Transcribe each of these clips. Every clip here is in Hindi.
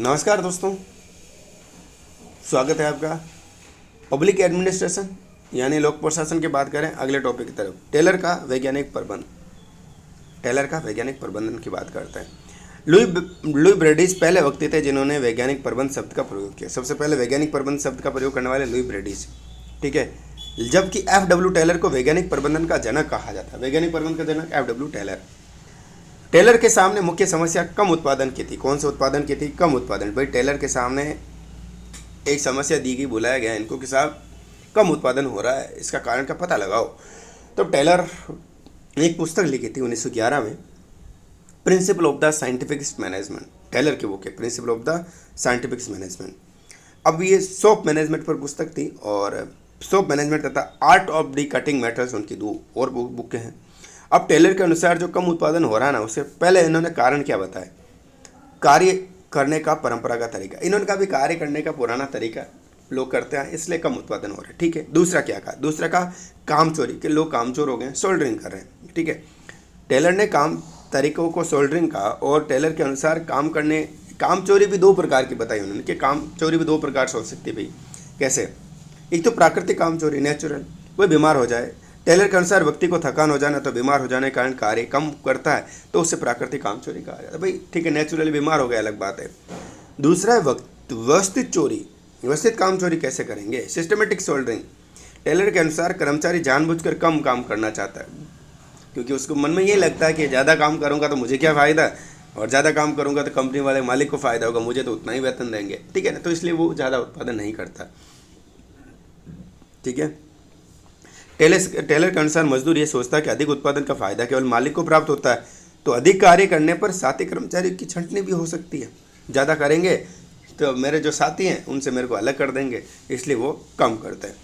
नमस्कार दोस्तों, स्वागत है आपका। पब्लिक एडमिनिस्ट्रेशन यानी लोक प्रशासन की बात करें अगले टॉपिक की तरफ। टेलर का वैज्ञानिक प्रबंधन की बात करते हैं। लुई ब्रेडिस पहले व्यक्ति थे जिन्होंने वैज्ञानिक प्रबंध शब्द का प्रयोग किया। सबसे पहले वैज्ञानिक प्रबंध शब्द का प्रयोग करने वाले लुई ब्रेडिस, ठीक है। जबकि एफ.डब्ल्यू. टेलर को वैज्ञानिक प्रबंधन का जनक कहा जाता है। वैज्ञानिक प्रबंधन का जनक एफ.डब्ल्यू. टेलर के सामने मुख्य समस्या कम उत्पादन की थी। कौन से उत्पादन की थी? कम उत्पादन। भाई टेलर के सामने एक समस्या दी गई, बुलाया गया इनको कि साहब कम उत्पादन हो रहा है, इसका कारण का पता लगाओ। तो टेलर ने एक पुस्तक लिखी थी 1911 में, principle of the scientific management. Taylor की बुक है principle of the scientific management. अब ये शॉप मैनेजमेंट पर पुस्तक थी और शॉप मैनेजमेंट तथा art of the cutting metals उनकी दो और बुक हैं। अब टेलर के अनुसार जो कम उत्पादन हो रहा है ना, उससे पहले इन्होंने कारण क्या बताया? कार्य करने का परंपरागत तरीका। इन्होंने कहा भी कार्य करने का पुराना तरीका लोग करते हैं इसलिए कम उत्पादन हो रहा है, ठीक है। दूसरा क्या कहा? दूसरा कहा काम चोरी, कि लोग काम चोर हो गए, सोल्डरिंग कर रहे हैं, ठीक है। टेलर ने काम तरीकों को सोल्डरिंग कहा और टेलर के अनुसार काम चोरी भी दो प्रकार की बताई उन्होंने, कि काम चोरी भी दो प्रकार से हो सकती है। भाई कैसे? एक तो प्राकृतिक काम चोरी, नेचुरल, कोई बीमार हो जाए। टेलर के अनुसार व्यक्ति को थकान हो जाना तो बीमार हो जाने के कारण कार्य कम करता है तो उससे प्राकृतिक काम चोरी कहा जाता है। भाई ठीक है, नेचुरली बीमार हो गया अलग बात है। दूसरा है व्यवस्थित चोरी। व्यवस्थित काम चोरी कैसे करेंगे? Systematic soldering. टेलर के अनुसार कर्मचारी जानबूझकर कम काम करना चाहता है क्योंकि उसको मन में ये लगता है कि ज़्यादा काम करूँगा तो मुझे क्या फ़ायदा, और ज़्यादा काम करूँगा तो कंपनी वाले मालिक को फ़ायदा होगा, मुझे तो उतना ही वेतन देंगे, ठीक है ना। तो इसलिए वो ज़्यादा उत्पादन नहीं करता, ठीक है। टेलर के अनुसार मजदूर ये सोचता है कि अधिक उत्पादन का फायदा केवल मालिक को प्राप्त होता है, तो अधिक कार्य करने पर साथी कर्मचारी की छंटनी भी हो सकती है। ज़्यादा करेंगे तो मेरे जो साथी हैं उनसे मेरे को अलग कर देंगे, इसलिए वो कम करते हैं।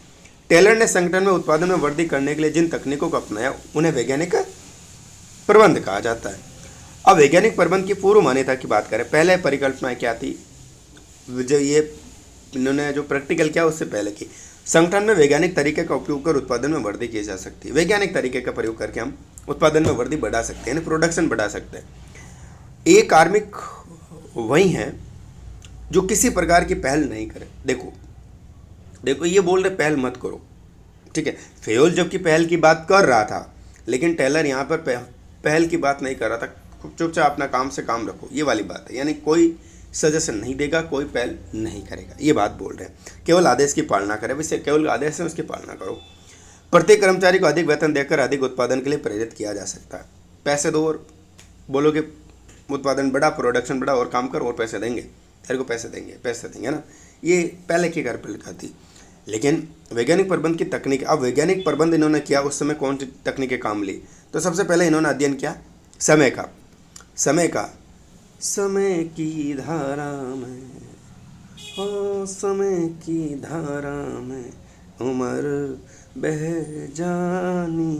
टेलर ने संगठन में उत्पादन में वृद्धि करने के लिए जिन तकनीकों को अपनाया उन्हें वैज्ञानिक प्रबंध कहा जाता है। अब वैज्ञानिक प्रबंध की पूर्व मान्यता की बात करें, पहले परिकल्पनाएं क्या थी, जो ये इन्होंने जो प्रैक्टिकल किया उससे पहले की। संगठन में वैज्ञानिक तरीके का उपयोग कर उत्पादन में वृद्धि की जा सकती है। वैज्ञानिक तरीके का प्रयोग करके हम उत्पादन में वृद्धि बढ़ा सकते हैं, यानी प्रोडक्शन बढ़ा सकते हैं। एक कार्मिक वही हैं जो किसी प्रकार की पहल नहीं करे। देखो ये बोल रहे पहल मत करो, ठीक है। फेयोल जबकि पहल की बात कर रहा था, लेकिन टेलर यहाँ पर पहल की बात नहीं कर रहा था। चुपचाप अपना काम से काम रखो, ये वाली बात है। यानी कोई सजेशन नहीं देगा, कोई पहल नहीं करेगा, ये बात बोल रहे हैं। केवल आदेश की पालना करें, वैसे केवल आदेश है उसकी पालना करो। प्रत्येक कर्मचारी को अधिक वेतन देकर अधिक उत्पादन के लिए प्रेरित किया जा सकता है। पैसे दो और बोलो कि उत्पादन बढ़ा, प्रोडक्शन बढ़ा, और काम कर और पैसे देंगे, तेरे को पैसे देंगे ना। ये पहले की घर पर लिखा थी। लेकिन वैज्ञानिक प्रबंध की तकनीक, अब वैज्ञानिक प्रबंध इन्होंने किया, उस समय कौन सी तकनीकें काम ली? तो सबसे पहले इन्होंने अध्ययन किया समय की धारा में, हो समय की धारा में उम्र बह जानी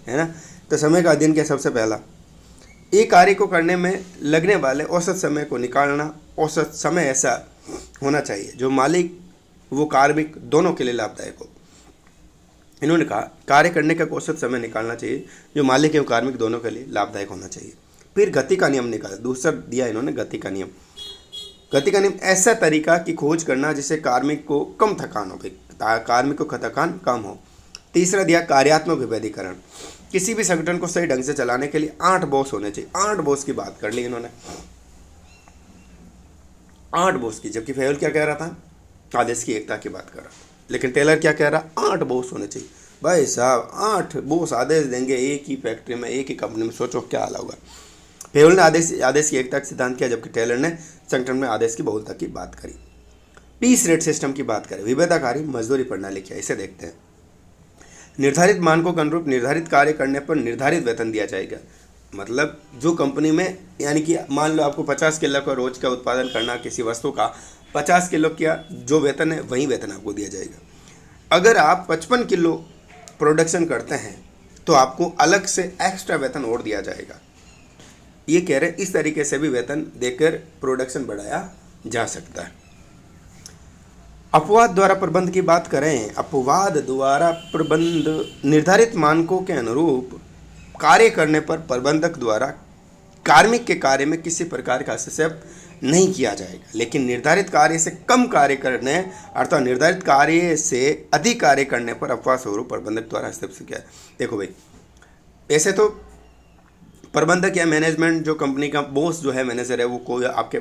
है ना। तो समय का अध्ययन किया सबसे पहला। एक कार्य को करने में लगने वाले औसत समय को निकालना। औसत समय ऐसा होना चाहिए जो मालिक वो कार्मिक दोनों के लिए लाभदायक हो। इन्होंने कहा कार्य करने का औसत समय निकालना चाहिए जो मालिक एवं कार्मिक दोनों के लिए लाभदायक होना चाहिए। फिर गति का नियम निकाला, दूसरा दिया इन्होंने गति का नियम। ऐसा तरीका की खोज करना जिससे कार्मिक को कम थकान हो, कार्मिक को थकान कम हो। तीसरा दिया कार्यात्मक विभेदीकरण। किसी भी संगठन को सही ढंग से चलाने के लिए 8 बॉस होने चाहिए। 8 बॉस की बात कर ली इन्होंने, 8 बॉस की। जबकि फेयोल क्या कह रहा था? आदेश की एकता की बात कर रहा, लेकिन टेलर क्या कह रहा? 8 बॉस होने चाहिए। भाई साहब 8 बॉस आदेश देंगे एक ही फैक्ट्री में, एक ही कंपनी में, सोचो क्या हाल होगा। फेयोल ने आदेश की एकता का सिद्धांत किया, जबकि टेलर ने संगठन में आदेश की बहुलता की बात करी। पीस रेट सिस्टम की बात करें, विभेदकारी मजदूरी प्रणाली क्या, इसे देखते हैं। निर्धारित मानकों के अनुरूप निर्धारित कार्य करने पर निर्धारित वेतन दिया जाएगा। मतलब जो कंपनी में, यानी कि मान लो आपको 50 किलो का रोज का उत्पादन करना, किसी वस्तु का 50 किलो का जो वेतन है वही वेतन आपको दिया जाएगा। अगर आप 55 किलो प्रोडक्शन करते हैं तो आपको अलग से एक्स्ट्रा वेतन और दिया जाएगा। ये कह रहे इस तरीके से भी वेतन देकर प्रोडक्शन बढ़ाया जा सकता है। अपवाद द्वारा प्रबंध की बात करें, अपवाद द्वारा प्रबंध निर्धारित मानकों के अनुरूप कार्य करने पर प्रबंधक द्वारा कार्मिक के कार्य में किसी प्रकार का हस्तक्षेप नहीं किया जाएगा, लेकिन निर्धारित कार्य से कम कार्य करने अर्थात निर्धारित कार्य से अधिक कार्य करने पर अपवाद स्वरूप प्रबंधक द्वारा हस्तक्षेप किया। देखो भाई, ऐसे तो प्रबंधक या मैनेजमेंट जो कंपनी का बॉस जो है, मैनेजर है, वो कोई आपके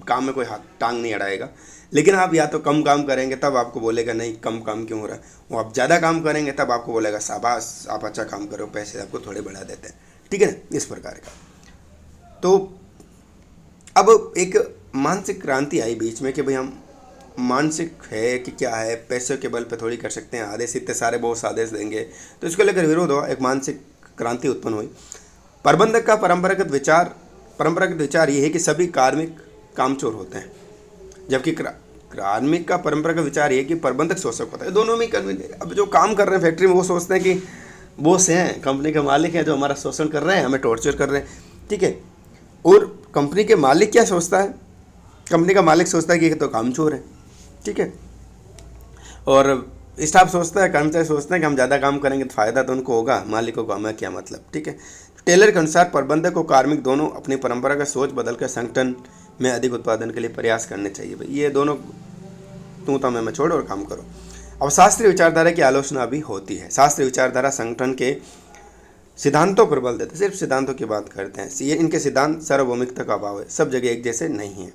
काम में कोई हाथ टांग नहीं अड़ाएगा, लेकिन आप या तो कम काम करेंगे तब आपको बोलेगा नहीं कम काम क्यों हो रहा है, वो आप ज़्यादा काम करेंगे तब आपको बोलेगा शाबाश आप अच्छा काम करो, पैसे आपको थोड़े बढ़ा देते हैं, ठीक है ना, इस प्रकार का। तो अब एक मानसिक क्रांति आई बीच में कि भाई हम मानसिक है कि क्या है, पैसे के बल पे थोड़ी कर सकते हैं, आदेश इतने सारे बॉस आदेश देंगे, तो इसको लेकर विरोध हुआ, एक मानसिक क्रांति उत्पन्न हुई। प्रबंधक का परंपरागत विचार ये है कि सभी कार्मिक कामचोर होते हैं, जबकि कार्मिक का परंपरागत विचार ये है कि प्रबंधक शोषक होता है। दोनों में अब जो काम कर रहे हैं फैक्ट्री में वो सोचते हैं कि बॉस हैं, कंपनी के मालिक हैं, जो हमारा शोषण कर रहे हैं, हमें टॉर्चर कर रहे हैं, ठीक है। और कंपनी के मालिक क्या सोचता है, कंपनी का मालिक सोचता है कि ये तो कामचोर है, ठीक है। और स्टाफ सोचता है, कर्मचारी सोचते हैं कि हम ज़्यादा काम करेंगे तो फ़ायदा तो उनको होगा, मालिकों को हमें क्या मतलब, ठीक है। टेलर के अनुसार प्रबंधक और कार्मिक दोनों अपनी परंपरागत सोच बदलकर संगठन में अधिक उत्पादन के लिए प्रयास करने चाहिए। भाई ये दोनों तू तमें में छोड़ो और काम करो। अब शास्त्रीय विचारधारा की आलोचना भी होती है। शास्त्रीय विचारधारा संगठन के सिद्धांतों पर बल देते हैं, सिर्फ सिद्धांतों की बात करते हैं। ये इनके सिद्धांत सार्वभौमिकता का अभाव है, सब जगह एक जैसे नहीं है।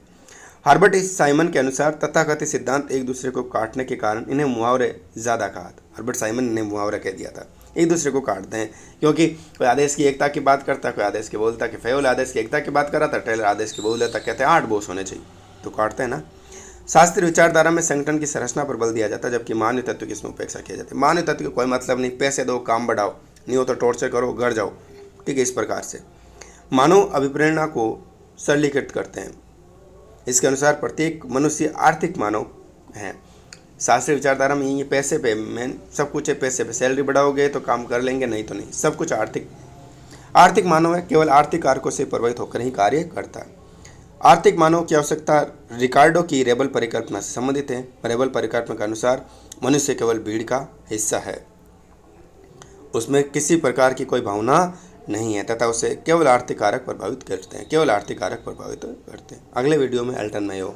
हर्बर्ट साइमन के अनुसार तथाकथित सिद्धांत एक दूसरे को काटने के कारण इन्हें मुहावरे ज़्यादा कहा था। हर्बर्ट साइमन ने मुहावरा कह दिया था, एक दूसरे को काटते हैं, क्योंकि कोई आदेश की एकता की बात करता, कोई आदेश की बोलता, कि फेवल आदेश की एकता की बात कर रहा था, टेलर आदेश की बोल देता, कहते हैं 8 बॉस होने चाहिए, तो काटते हैं ना। शास्त्रीय विचारधारा में संगठन की संरचना पर बल दिया जाता है, जबकि मानव तत्व की इसमें उपेक्षा किया जाता है। मानव तत्व का कोई मतलब नहीं, पैसे दो काम बढ़ाओ, नहीं हो तो टॉर्चर करो, घर जाओ, ठीक है। इस प्रकार से मानव अभिप्रेरणा को सरलीकृत करते हैं। इसके अनुसार प्रत्येक मनुष्य आर्थिक मानव है। शास्त्रीय विचारधारा में ये पैसे पे मेन सब कुछ है, पैसे पे सैलरी बढ़ाओगे तो काम कर लेंगे, नहीं तो नहीं, सब कुछ आर्थिक मानव है, केवल आर्थिक कारकों से प्रभावित होकर ही कार्य करता है। आर्थिक मानव की आवश्यकता रिकार्डो की रेबल परिकल्पना से संबंधित है। रेबल परिकल्पना के अनुसार मनुष्य केवल भीड़ का हिस्सा है, उसमें किसी प्रकार की कोई भावना नहीं है तथा उसे केवल आर्थिक कारक प्रभावित करते हैं, केवल आर्थिक कारक प्रभावित करते हैं। अगले वीडियो में अल्टन में हो।